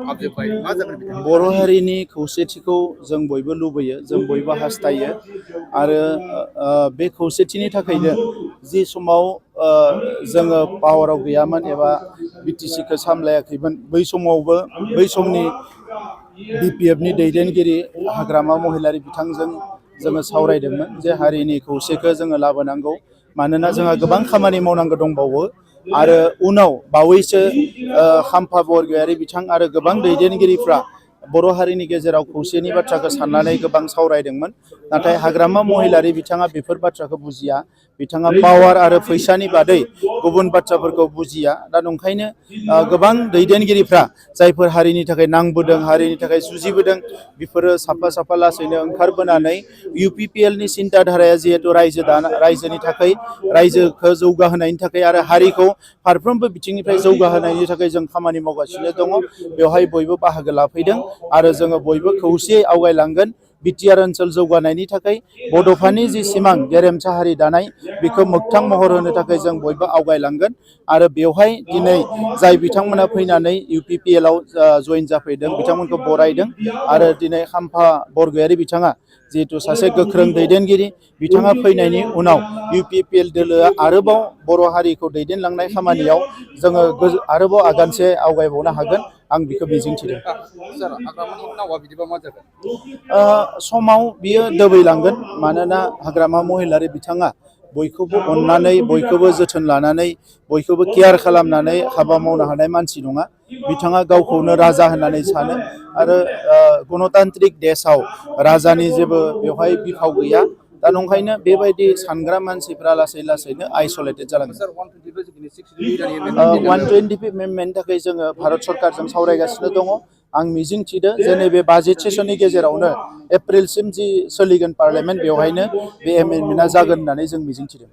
हाबजोब्बाय मा जागोन बिथांनि बर' हारिनि खौसेथिखौ जों बयबो लुबैयो, जों बयबो हास्थायो आरो बे खौसेथिनि थाखायनो जि समाव जोङो पावाराव गैयामोन एबा बिटिसिखौ सामलायाखैमोन बै समावबो बै समनि बिपिएफनि दैदेनगिरि हाग्रामा महिलारि बिथांजों जोङो सावरायदोंमोन जे हारिनि खौसेखौ जोङो लाबोनांगौ, मानोना जोंहा गोबां खामानि मावनांगौ दंबावो आरो उनाव बावैसो खाम्फा बरगयारि बिथां आरो गोबां दैदेनगिरिफ्रा बर' हारिनि गेजेराव खौसेनि बाथ्राखौ साननानै गोबां सावरायदोंमोन, नाथाय हाग्रामा महिलारि बिथाङा बेफोर बाथ्राखौ बुजिया, बिथाङा पावार आरो फैसानि बादै गुबुन बाथ्राफोरखौ बुजिया। दा नंखायनो गोबां दैदेनगिरिफ्रा जायफोर हारिनि थाखाय नांबोदों, हारिनि थाखाय जुजिबोदों, बेफोरो साफा साफा लासैनो ओंखारबोनानै इउपिपिएलनि सिन्ताधाराया जिहेतु रायजोनि थाखाय, रायजोखौ जौगाहोनायनि थाखाय आरो हारिखौ फारफ्रोमबो बिथिंनिफ्राय जौगाहोनायनि थाखाय जों खामानि मावगासिनो दङ। बेवहाय बयबो बाहागो लाफैदों आरो जोङो बयबो खौसेयै आवगायलांगोन। बिटिआर ओनसोल जौगानायनि थाखाय बड'फानि जि सिमां गेरेमसा हारि दानाय बेखौ मोगथां महर होनो थाखाय जों बयबो आवगायलांगोन आरो बेवहाय दिनै जाय बिथांमोना फैनानै इउपिपिएलआव जयेन जाफैदों बिथांमोनखौ बरायदों आरो दिनै खाम्फा बरगयारि बिथाङा जिहेतु सासे गोख्रों दैदेनगिरि, बिथाङा फैनायनि उनाव इउपिपिएल दोलोआ आरोबाव बर' हारिखौ दैदेनलांनाय खामानियाव जोङो आरोबाव आगानसे आवगायबावनो हागोन, आं बेखौ मिजिंथिदों। सार हाग्रामानि नावा बिदिबा मा जागोन? समाव बियो दोबैलांगोन, मानोना हाग्रामा महिलारि बिथाङा बयखौबो अननानै, बयखौबो जोथोन लानानै, बयखौबो केयार खालामनानै हाबा मावनो हानाय मानसि नङा। बिथाङा गावखौनो राजा होननानै सानो आरो गणतान्त्रिक देशआव राजानि जेबो बेवहाय बिफाव गैया। दा नंखायनो बेबायदि सानग्रा मानसिफ्रा लासै लासैनो आइसलेटेड जालांगोन। 125 एमेन्डमेन्टनि थाखाय जोङो भारत सरकारजों सावरायगासिनो दङ। आं मिजिंथिदों जे नैबे बाजेट सेसननि गेजेरावनो एप्रिलसिम जि सोलिगोन पार्लियामेन्ट, बेवहायनो बे एमेन्डमेन्टआ जागोन होननानै जों मिजिंथिदों।